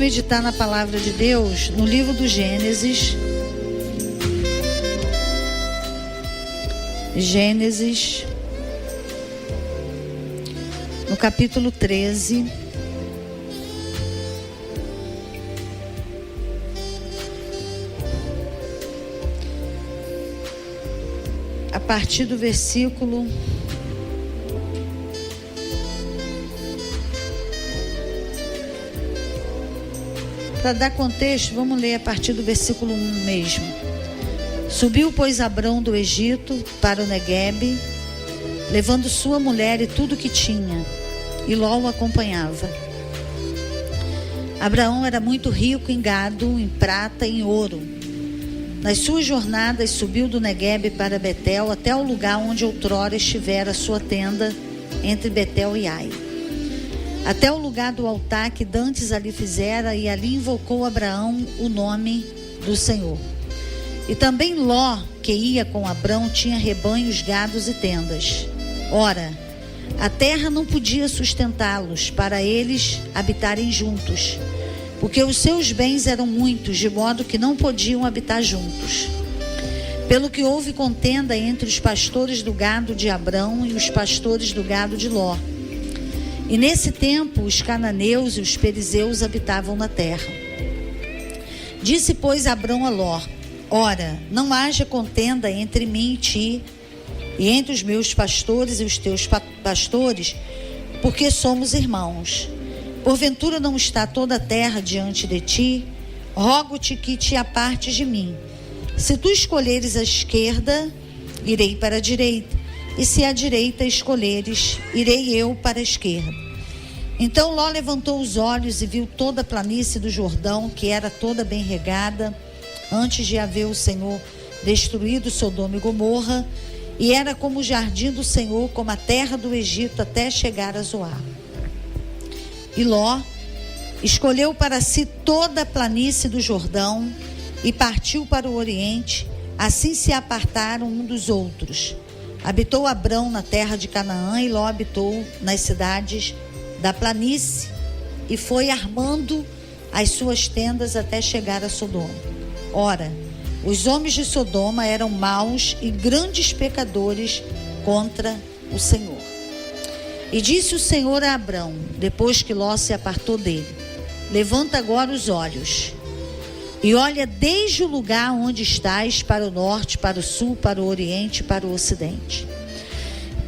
meditar na palavra de Deus no livro do Gênesis. Gênesis, no capítulo 13. A partir do versículo para dar contexto, vamos ler a partir do versículo 1 mesmo. Subiu, pois, Abrão do Egito para o Neguebe, levando sua mulher e tudo que tinha, e Ló o acompanhava. Abraão era muito rico em gado, em prata e em ouro. Nas suas jornadas subiu do Neguebe para Betel, até o lugar onde outrora estivera a sua tenda, entre Betel e Ai, até o lugar do altar que dantes ali fizera, e ali invocou Abraão o nome do Senhor. E também Ló, que ia com Abrão, tinha rebanhos, gados e tendas. Ora, a terra não podia sustentá-los, para eles habitarem juntos, porque os seus bens eram muitos, de modo que não podiam habitar juntos. Pelo que houve contenda entre os pastores do gado de Abrão e os pastores do gado de Ló. E nesse tempo os cananeus e os perizeus habitavam na terra. Disse, pois, Abrão a Ló: ora, não haja contenda entre mim e ti, e entre os meus pastores e os teus pastores, porque somos irmãos. Porventura não está toda a terra diante de ti? Rogo-te que te apartes de mim. Se tu escolheres a esquerda, irei para a direita, e se a direita escolheres, irei eu para a esquerda. Então Ló levantou os olhos e viu toda a planície do Jordão, que era toda bem regada, antes de haver o Senhor destruído Sodoma e Gomorra, e era como o jardim do Senhor, como a terra do Egito, até chegar a Zoar. E Ló escolheu para si toda a planície do Jordão e partiu para o oriente. Assim se apartaram um dos outros. Habitou Abrão na terra de Canaã, e Ló habitou nas cidades da planície, e foi armando as suas tendas até chegar a Sodoma. Ora, os homens de Sodoma eram maus e grandes pecadores contra o Senhor. E disse o Senhor a Abrão, depois que Ló se apartou dele: levanta agora os olhos e olha desde o lugar onde estás para o norte, para o sul, para o oriente e para o ocidente.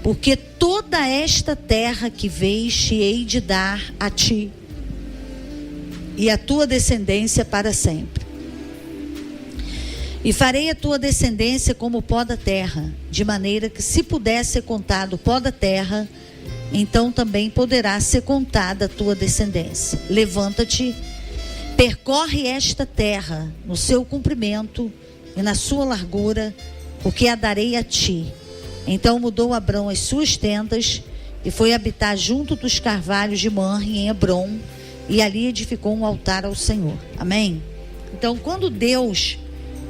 Porque toda esta terra que vês te hei de dar a ti e a tua descendência para sempre. E farei a tua descendência como o pó da terra, de maneira que, se puder ser contado o pó da terra, então também poderá ser contada a tua descendência. Levanta-te, percorre esta terra no seu comprimento e na sua largura, porque a darei a ti. Então mudou Abrão as suas tendas e foi habitar junto dos carvalhos de Manre, em Hebrom, e ali edificou um altar ao Senhor. Amém? Então, quando Deus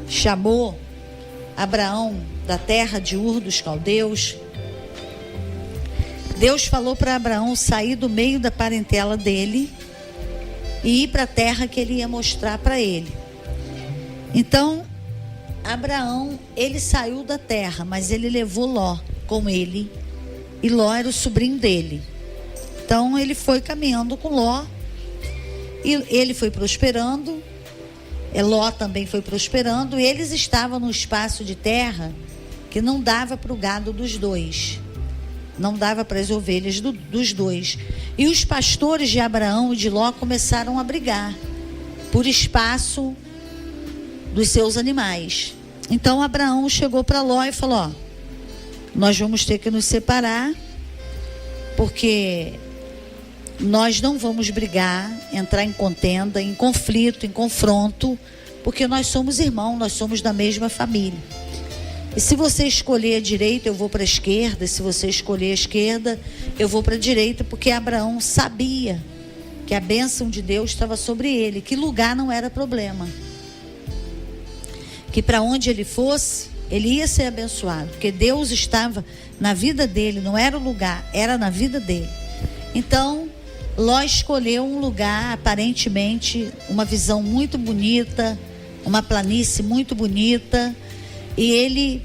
chamou Abraão da terra de Ur dos Caldeus, Deus falou para Abraão sair do meio da parentela dele e ir para a terra que ele ia mostrar para ele. Então, Abraão, ele saiu da terra, mas ele levou Ló com ele, e Ló era o sobrinho dele. Então, ele foi caminhando com Ló, e ele foi prosperando, Ló também foi prosperando, e eles estavam num espaço de terra que não dava para o gado dos dois, não dava para as ovelhas dos dois. E os pastores de Abraão e de Ló começaram a brigar por espaço dos seus animais. Então Abraão chegou para Ló e falou: ó, nós vamos ter que nos separar, porque nós não vamos brigar, entrar em contenda, em conflito, em confronto, porque nós somos irmãos, nós somos da mesma família. E se você escolher a direita, eu vou para a esquerda. E se você escolher a esquerda, eu vou para a direita. Porque Abraão sabia que a bênção de Deus estava sobre ele, que lugar não era problema, que para onde ele fosse, ele ia ser abençoado, porque Deus estava na vida dele, não era o lugar, era na vida dele. Então Ló escolheu um lugar, aparentemente, uma visão muito bonita, uma planície muito bonita, e ele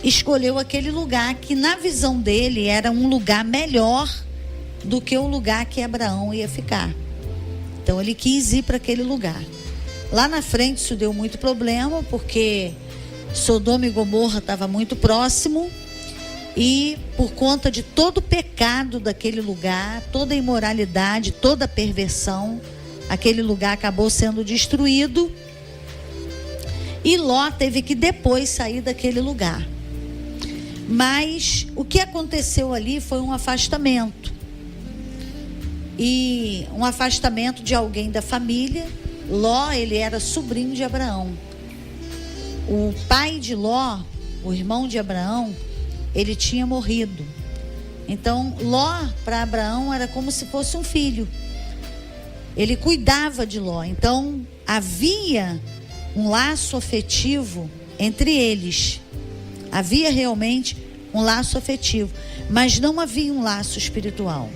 escolheu aquele lugar que, na visão dele, era um lugar melhor do que o lugar que Abraão ia ficar. Então ele quis ir para aquele lugar. Lá na frente isso deu muito problema, porque Sodoma e Gomorra estava muito próximo, e por conta de todo o pecado daquele lugar, toda a imoralidade, toda a perversão, aquele lugar acabou sendo destruído, e Ló teve que depois sair daquele lugar. Mas o que aconteceu ali foi um afastamento, e um afastamento de alguém da família. Ló, ele era sobrinho de Abraão. O pai de Ló, o irmão de Abraão, ele tinha morrido. Então Ló para Abraão era como se fosse um filho. Ele cuidava de Ló. Então havia um laço afetivo entre eles. Havia realmente um laço afetivo, mas não havia um laço espiritual.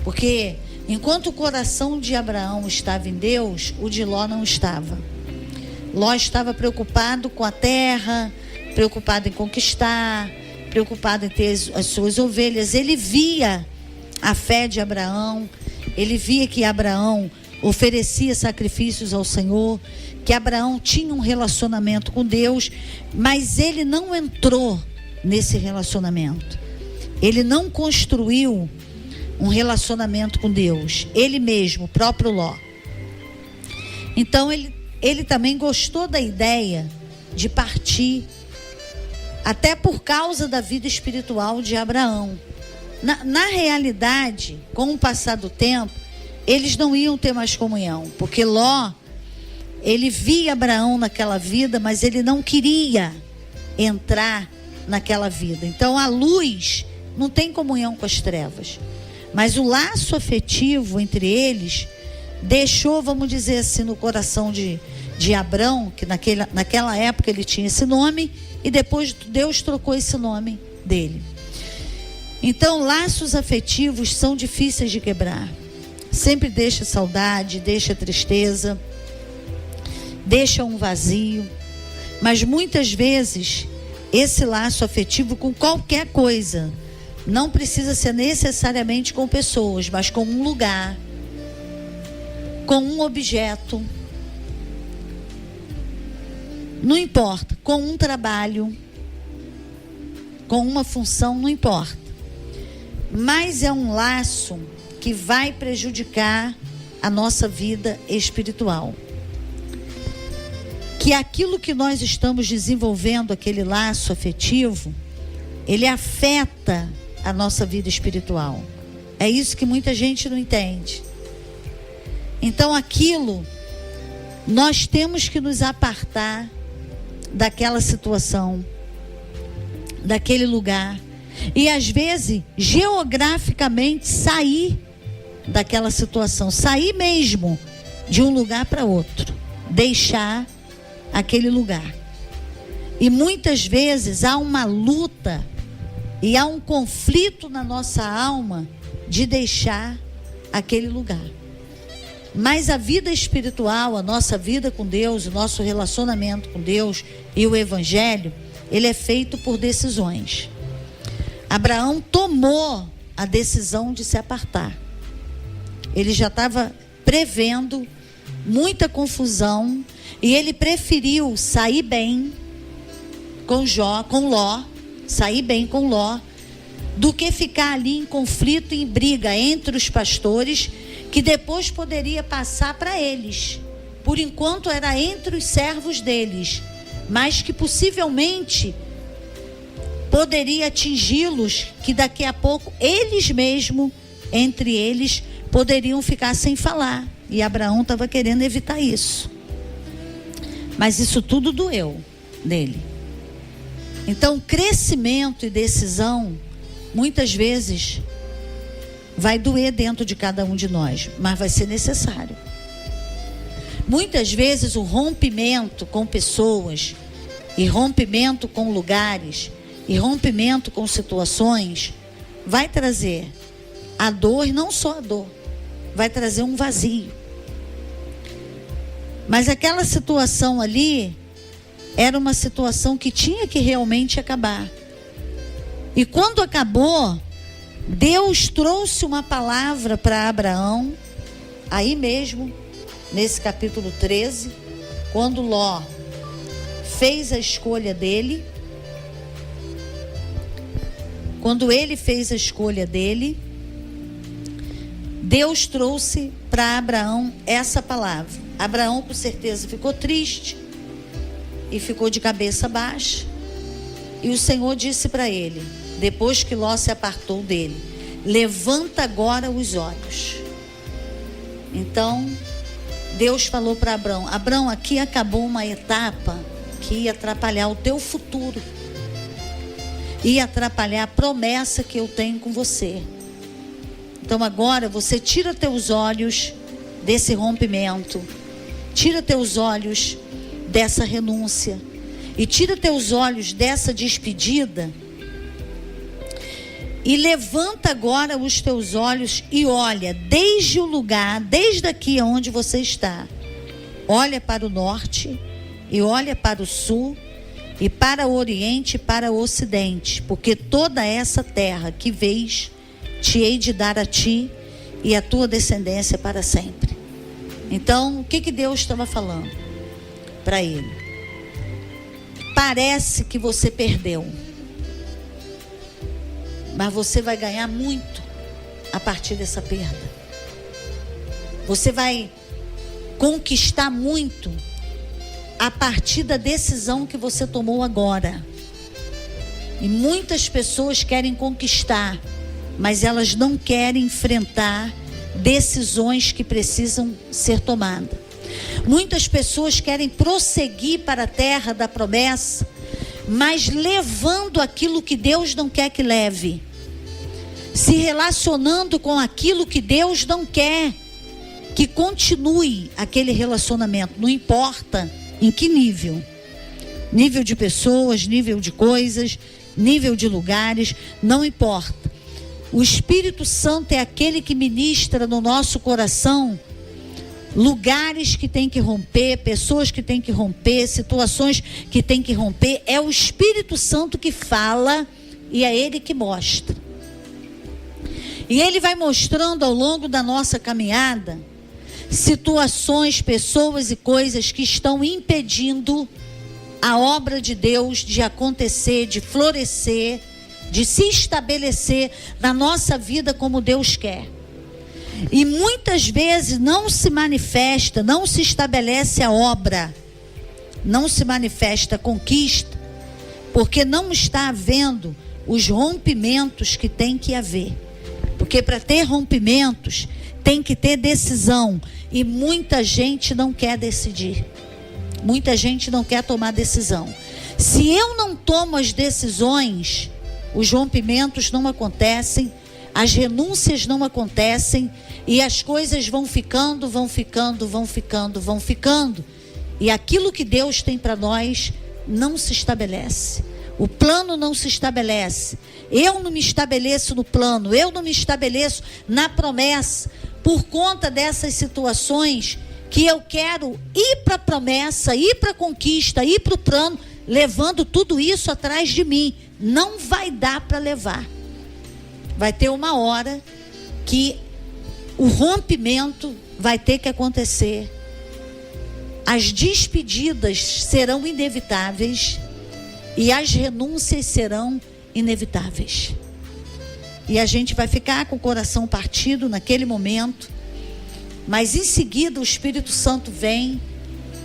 Porque enquanto o coração de Abraão estava em Deus, o de Ló não estava. Ló estava preocupado com a terra, preocupado em conquistar, preocupado em ter as suas ovelhas. Ele via a fé de Abraão, ele via que Abraão oferecia sacrifícios ao Senhor, que Abraão tinha um relacionamento com Deus, mas ele não entrou nesse relacionamento. Ele não construiu um relacionamento com Deus, ele mesmo, o próprio Ló. Então ele também gostou da ideia de partir, até por causa da vida espiritual de Abraão. Na realidade, com o passar do tempo, eles não iam ter mais comunhão, porque Ló, ele via Abraão naquela vida, mas ele não queria entrar naquela vida. Então a luz não tem comunhão com as trevas, mas o laço afetivo entre eles deixou, vamos dizer assim, no coração de Abrão, que naquela época ele tinha esse nome, e depois Deus trocou esse nome dele. Então laços afetivos são difíceis de quebrar. Sempre deixa saudade, deixa tristeza, deixa um vazio. Mas muitas vezes esse laço afetivo com qualquer coisa, não precisa ser necessariamente com pessoas, mas com um lugar, com um objeto, não importa, com um trabalho, com uma função, não importa. Mas é um laço que vai prejudicar a nossa vida espiritual. Que aquilo que nós estamos desenvolvendo, aquele laço afetivo, ele afeta a nossa vida espiritual. É isso que muita gente não entende. Então aquilo, nós temos que nos apartar daquela situação, daquele lugar, e às vezes geograficamente sair daquela situação, sair mesmo de um lugar para outro, deixar aquele lugar. E muitas vezes há uma luta e há um conflito na nossa alma de deixar aquele lugar. Mas a vida espiritual, a nossa vida com Deus, o nosso relacionamento com Deus e o Evangelho, ele é feito por decisões. Abraão tomou a decisão de se apartar. Ele já estava prevendo muita confusão e ele preferiu sair bem com Ló, sair bem com Ló, do que ficar ali em conflito e em briga entre os pastores, que depois poderia passar para eles. Por enquanto era entre os servos deles, mas que possivelmente poderia atingi-los, que daqui a pouco eles mesmos, entre eles, poderiam ficar sem falar. E Abraão estava querendo evitar isso. Mas isso tudo doeu nele. Então, crescimento e decisão, muitas vezes, vai doer dentro de cada um de nós, mas vai ser necessário. Muitas vezes o rompimento com pessoas, e rompimento com lugares, e rompimento com situações, vai trazer a dor, e não só a dor, vai trazer um vazio. Mas aquela situação ali era uma situação que tinha que realmente acabar. E quando acabou, Deus trouxe uma palavra para Abraão, aí mesmo, nesse capítulo 13, quando Ló fez a escolha dele. Quando ele fez a escolha dele, Deus trouxe para Abraão essa palavra. Abraão, com certeza, ficou triste e ficou de cabeça baixa. E o Senhor disse para ele, depois que Ló se apartou dele: levanta agora os olhos. Então, Deus falou para Abraão: Abraão, aqui acabou uma etapa que ia atrapalhar o teu futuro, ia atrapalhar a promessa que eu tenho com você. Então agora você tira teus olhos desse rompimento, tira teus olhos dessa renúncia e tira teus olhos dessa despedida e levanta agora os teus olhos e olha desde o lugar, desde aqui onde você está, olha para o norte e olha para o sul e para o oriente e para o ocidente, porque toda essa terra que vês te hei de dar a ti e a tua descendência para sempre. Então, o que Deus estava falando para ele? Parece que você perdeu, mas você vai ganhar muito a partir dessa perda. Você vai conquistar muito a partir da decisão que você tomou agora. E muitas pessoas querem conquistar, mas elas não querem enfrentar decisões que precisam ser tomadas. Muitas pessoas querem prosseguir para a terra da promessa, mas levando aquilo que Deus não quer que leve, se relacionando com aquilo que Deus não quer que continue aquele relacionamento, não importa em que nível de pessoas, nível de coisas, nível de lugares, não importa. O Espírito Santo é aquele que ministra no nosso coração lugares que tem que romper, pessoas que tem que romper, situações que tem que romper. É o Espírito Santo que fala e é Ele que mostra. E Ele vai mostrando ao longo da nossa caminhada situações, pessoas e coisas que estão impedindo a obra de Deus de acontecer, de florescer, de se estabelecer na nossa vida como Deus quer. E muitas vezes não se manifesta, não se estabelece a obra, não se manifesta a conquista, porque não está havendo os rompimentos que tem que haver. Porque para ter rompimentos tem que ter decisão, e muita gente não quer decidir, muita gente não quer tomar decisão. Se eu não tomo as decisões, os rompimentos não acontecem, as renúncias não acontecem, e as coisas vão ficando, e aquilo que Deus tem para nós não se estabelece. O plano não se estabelece. Eu não me estabeleço no plano, eu não me estabeleço na promessa, por conta dessas situações que eu quero ir para a promessa, ir para a conquista, ir para o plano, levando tudo isso atrás de mim. Não vai dar para levar. Vai ter uma hora que o rompimento vai ter que acontecer. As despedidas serão inevitáveis e as renúncias serão inevitáveis. E a gente vai ficar com o coração partido naquele momento, mas em seguida o Espírito Santo vem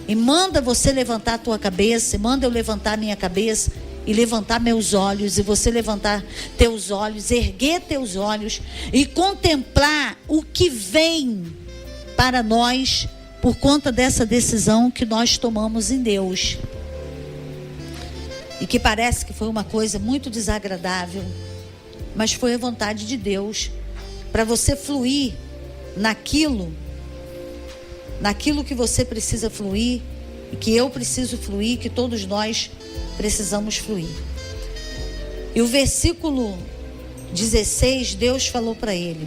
e manda você levantar a tua cabeça, e manda eu levantar a minha cabeça e levantar meus olhos, e você levantar teus olhos, erguer teus olhos e contemplar o que vem para nós por conta dessa decisão que nós tomamos em Deus. E que parece que foi uma coisa muito desagradável, mas foi a vontade de Deus para você fluir naquilo que você precisa fluir, e que eu preciso fluir, que todos nós precisamos fluir. E o versículo 16, Deus falou para ele: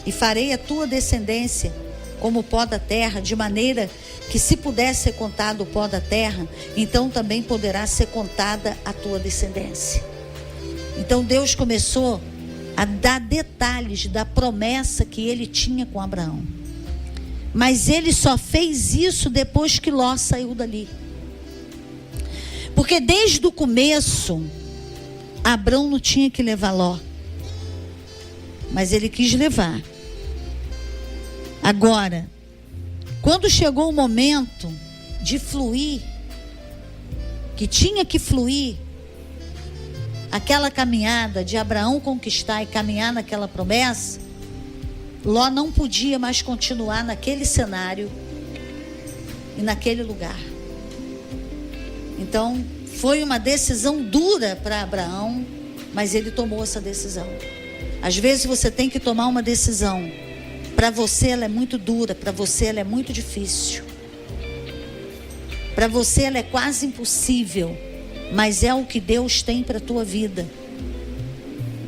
e farei a tua descendência como o pó da terra, de maneira que se puder ser contado o pó da terra, então também poderá ser contada a tua descendência. Então Deus começou a dar detalhes da promessa que ele tinha com Abraão. Mas ele só fez isso depois que Ló saiu dali. Porque desde o começo, Abraão não tinha que levar Ló. Mas ele quis levar. Agora, quando chegou o momento de fluir, que tinha que fluir, aquela caminhada de Abraão conquistar e caminhar naquela promessa, Ló não podia mais continuar naquele cenário e naquele lugar. Então, foi uma decisão dura para Abraão, mas ele tomou essa decisão. Às vezes você tem que tomar uma decisão. Para você ela é muito dura, para você ela é muito difícil. Para você ela é quase impossível, mas é o que Deus tem para a tua vida.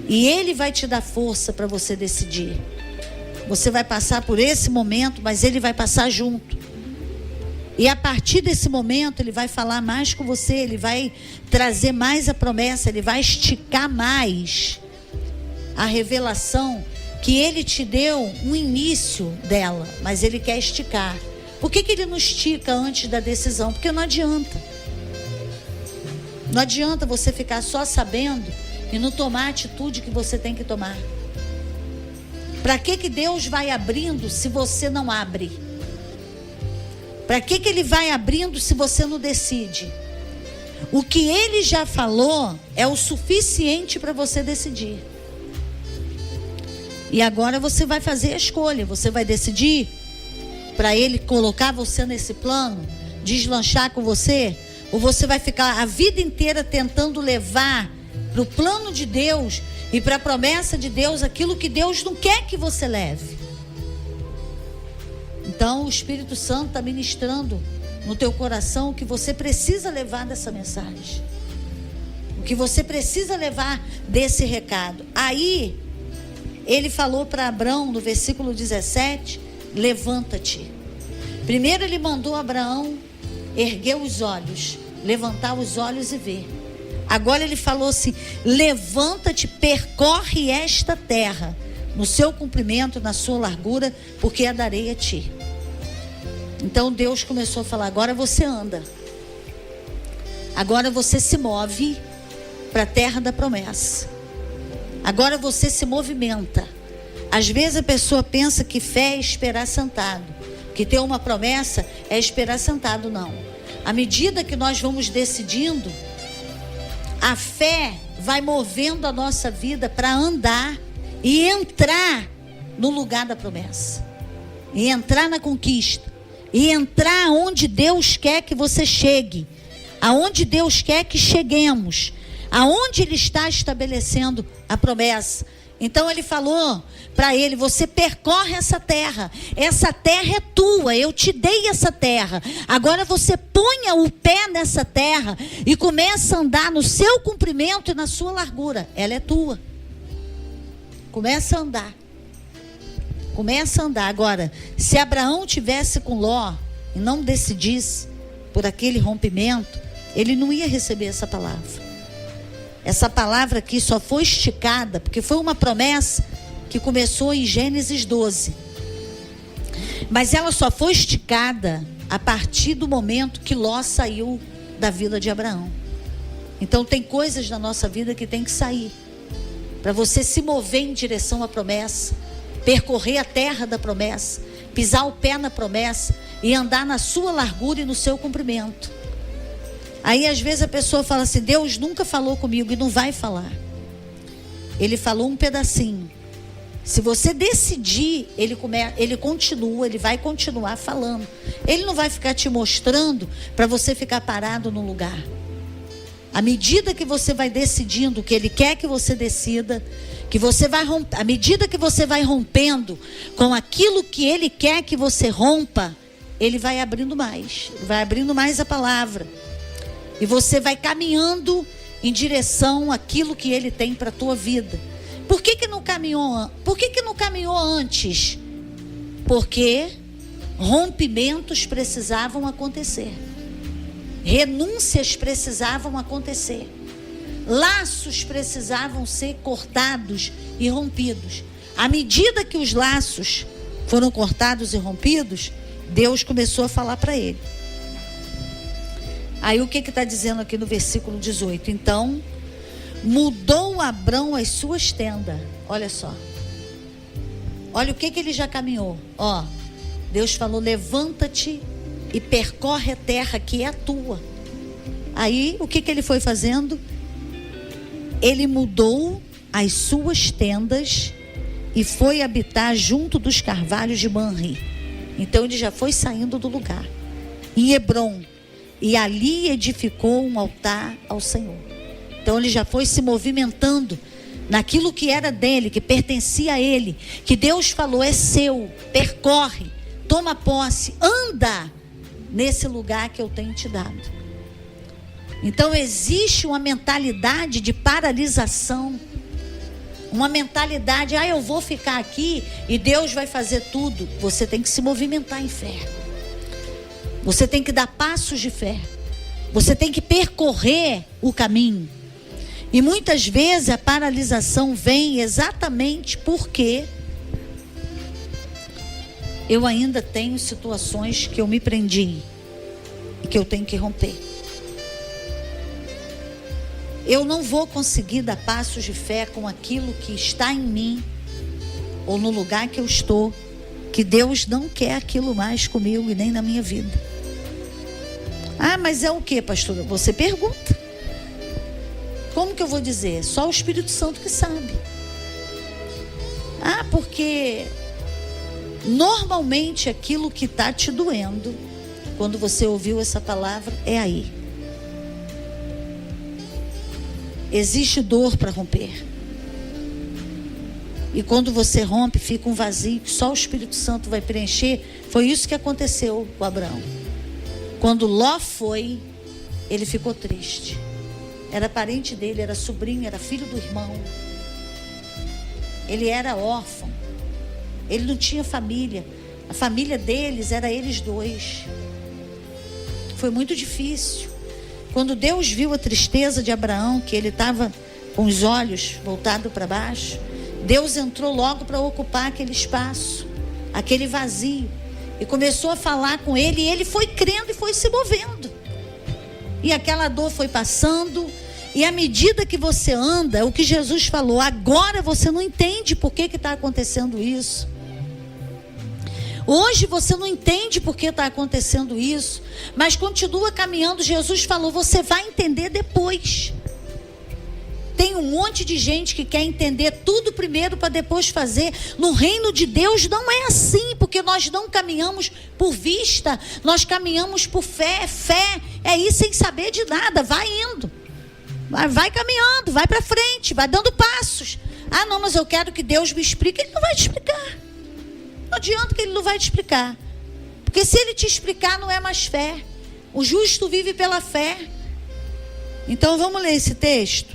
E Ele vai te dar força para você decidir. Você vai passar por esse momento, mas Ele vai passar junto. E a partir desse momento Ele vai falar mais com você, Ele vai trazer mais a promessa, Ele vai esticar mais a revelação que Ele te deu um início dela, mas Ele quer esticar. Por que Ele não estica antes da decisão? Porque não adianta. Não adianta você ficar só sabendo e não tomar a atitude que você tem que tomar. Para que Deus vai abrindo se você não abre? Para que Ele vai abrindo se você não decide? O que Ele já falou é o suficiente para você decidir. E agora você vai fazer a escolha. Você vai decidir para Ele colocar você nesse plano, deslanchar com você, ou você vai ficar a vida inteira tentando levar para o plano de Deus e para a promessa de Deus aquilo que Deus não quer que você leve. Então o Espírito Santo está ministrando no teu coração o que você precisa levar dessa mensagem, o que você precisa levar desse recado. Aí Ele falou para Abraão no versículo 17: levanta-te. Primeiro Ele mandou Abraão erguer os olhos, levantar os olhos e ver. Agora Ele falou assim: levanta-te, percorre esta terra no seu comprimento, na sua largura, porque a darei a ti. Então Deus começou a falar: agora você anda, agora você se move para a terra da promessa, agora você se movimenta. Às vezes a pessoa pensa que fé é esperar sentado, que ter uma promessa é esperar sentado. Não. À medida que nós vamos decidindo, a fé vai movendo a nossa vida para andar e entrar no lugar da promessa, e entrar na conquista, e entrar onde Deus quer que você chegue, aonde Deus quer que cheguemos, aonde Ele está estabelecendo a promessa. Então Ele falou para ele: você percorre essa terra é tua, eu te dei essa terra, agora você ponha o pé nessa terra e começa a andar no seu comprimento e na sua largura, ela é tua. Começa a andar. Agora, se Abraão tivesse com Ló e não decidisse por aquele rompimento, ele não ia receber essa palavra. Essa palavra aqui só foi esticada porque foi uma promessa que começou em Gênesis 12. Mas ela só foi esticada a partir do momento que Ló saiu da vida de Abraão. Então tem coisas na nossa vida que tem que sair para você se mover em direção à promessa, percorrer a terra da promessa, pisar o pé na promessa e andar na sua largura e no seu comprimento. Aí às vezes a pessoa fala assim: Deus nunca falou comigo, e não vai falar. Ele falou um pedacinho. Se você decidir, ele vai continuar falando. Ele não vai ficar te mostrando para você ficar parado no lugar. À medida que você vai decidindo o que Ele quer que você decida, que você vai à medida que você vai rompendo com aquilo que Ele quer que você rompa, Ele vai abrindo mais a palavra. E você vai caminhando em direção àquilo que Ele tem para a tua vida. Por que não caminhou? Por que não caminhou antes? Porque rompimentos precisavam acontecer. Renúncias precisavam acontecer. Laços precisavam ser cortados e rompidos. À medida que os laços foram cortados e rompidos, Deus começou a falar para ele. Aí o que está dizendo aqui no versículo 18? Então, mudou Abrão as suas tendas. Olha só. Olha o que ele já caminhou. Ó, Deus falou: levanta-te e percorre a terra que é a tua. Aí o que ele foi fazendo? Ele mudou as suas tendas e foi habitar junto dos carvalhos de Manri. Então ele já foi saindo do lugar, em Hebrom, e ali edificou um altar ao Senhor. Então ele já foi se movimentando naquilo que era dele, que pertencia a ele, que Deus falou: é seu, percorre, toma posse, anda nesse lugar que eu tenho te dado. Então existe uma mentalidade de paralisação, uma mentalidade: eu vou ficar aqui e Deus vai fazer tudo. Você tem que se movimentar em fé, você tem que dar passos de fé, você tem que percorrer o caminho. E muitas vezes a paralisação vem exatamente porque eu ainda tenho situações que eu me prendi e que eu tenho que romper. Eu não vou conseguir dar passos de fé com aquilo que está em mim ou no lugar que eu estou, que Deus não quer aquilo mais comigo e nem na minha vida. Mas é o que, pastora? Você pergunta. Como que eu vou dizer? Só o Espírito Santo que sabe. Porque normalmente aquilo que está te doendo, quando você ouviu essa palavra, é aí. Existe dor para romper. E quando você rompe, fica um vazio que só o Espírito Santo vai preencher. Foi isso que aconteceu com Abraão. Quando Ló foi, ele ficou triste. Era parente dele, era sobrinho, era filho do irmão. Ele era órfão. Ele não tinha família. A família deles era eles dois. Foi muito difícil. Quando Deus viu a tristeza de Abraão, que ele estava com os olhos voltados para baixo, Deus entrou logo para ocupar aquele espaço, aquele vazio, e começou a falar com ele, e ele foi crendo e foi se movendo. E aquela dor foi passando, e à medida que você anda, o que Jesus falou, agora você não entende por que está acontecendo isso. Hoje você não entende por que está acontecendo isso, mas continua caminhando. Jesus falou: você vai entender depois. Tem um monte de gente que quer entender tudo primeiro para depois fazer. No reino de Deus não é assim, porque nós não caminhamos por vista, nós caminhamos por fé. Fé é ir sem saber de nada, vai indo, vai caminhando, vai para frente, vai dando passos. Não, mas eu quero que Deus me explique. Ele não vai te explicar. Não adianta que ele não vai te explicar, porque se ele te explicar não é mais fé. O justo vive pela fé. Então vamos ler esse texto.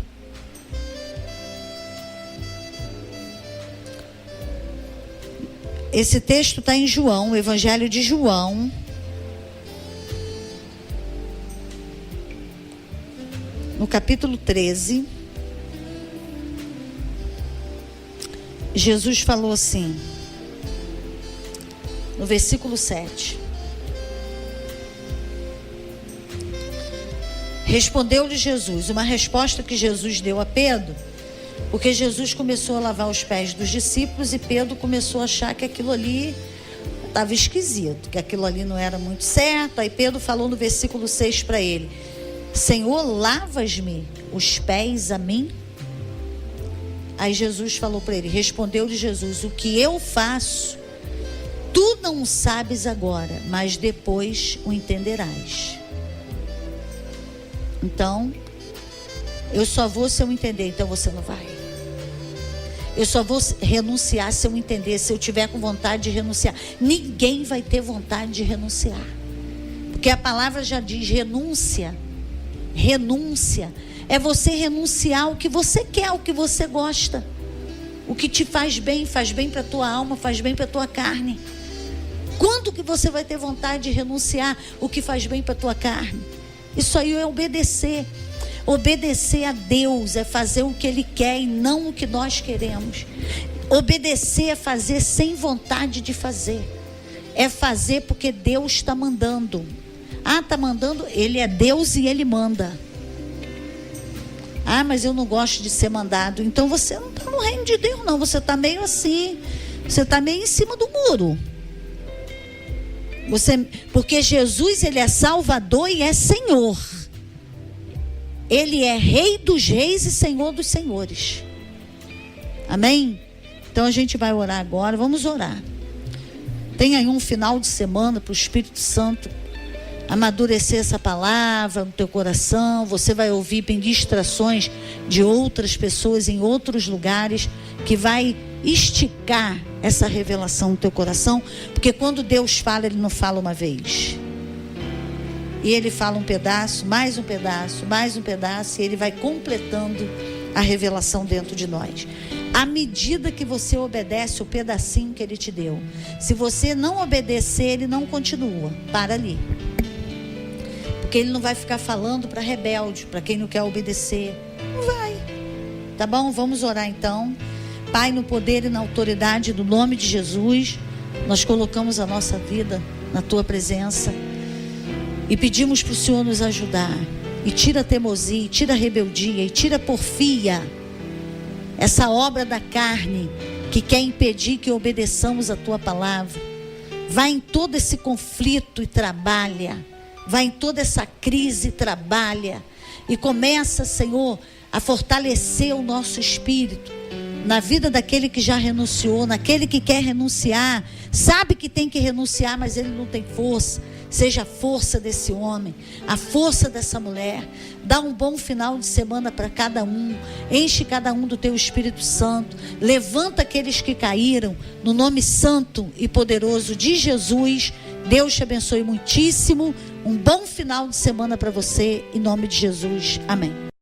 Esse texto está em João, o Evangelho de João, no capítulo 13. Jesus falou assim, no versículo 7. Respondeu-lhe Jesus, uma resposta que Jesus deu a Pedro, porque Jesus começou a lavar os pés dos discípulos e Pedro começou a achar que aquilo ali estava esquisito, que aquilo ali não era muito certo. Aí Pedro falou no versículo 6 para ele: Senhor, lavas-me os pés a mim? Aí Jesus falou para ele, respondeu-lhe Jesus: o que eu faço, tu não sabes agora, mas depois o entenderás. Então, eu só vou se eu entender, então você não vai. Eu só vou renunciar se eu entender, se eu tiver com vontade de renunciar. Ninguém vai ter vontade de renunciar, porque a palavra já diz renúncia. Renúncia é você renunciar ao que você quer, ao que você gosta. O que te faz bem para a tua alma, faz bem para a tua carne. Quando que você vai ter vontade de renunciar o que faz bem para a tua carne? Isso aí é obedecer. Obedecer a Deus é fazer o que Ele quer e não o que nós queremos. Obedecer é fazer sem vontade de fazer. É fazer porque Deus está mandando. Ah, está mandando? Ele é Deus e Ele manda. Ah, mas eu não gosto de ser mandado. Então você não está no reino de Deus, não. Você está meio assim. Você está meio em cima do muro. Porque Jesus, Ele é Salvador e é Senhor. Ele é Rei dos reis e Senhor dos senhores. Amém? Então a gente vai orar agora. Vamos orar. Tenha aí um final de semana para o Espírito Santo amadurecer essa palavra no teu coração. Você vai ouvir ministrações de outras pessoas em outros lugares que vai esticar essa revelação no teu coração, porque quando Deus fala, Ele não fala uma vez, e Ele fala um pedaço, mais um pedaço, mais um pedaço, e Ele vai completando a revelação dentro de nós, à medida que você obedece o pedacinho que Ele te deu. Se você não obedecer, Ele não continua, para ali, porque Ele não vai ficar falando para rebelde, para quem não quer obedecer, não vai, tá bom? Vamos orar então. Pai, no poder e na autoridade do nome de Jesus, nós colocamos a nossa vida na Tua presença e pedimos para o Senhor nos ajudar. E tira a teimosia, e tira a rebeldia, e tira a porfia, essa obra da carne que quer impedir que obedeçamos a Tua palavra. Vai em todo esse conflito e trabalha. Vai em toda essa crise e trabalha. E começa, Senhor, a fortalecer o nosso espírito na vida daquele que já renunciou, naquele que quer renunciar, sabe que tem que renunciar, mas ele não tem força. Seja a força desse homem, a força dessa mulher. Dá um bom final de semana para cada um. Enche cada um do Teu Espírito Santo. Levanta aqueles que caíram, no nome santo e poderoso de Jesus. Deus te abençoe muitíssimo. Um bom final de semana para você, em nome de Jesus. Amém.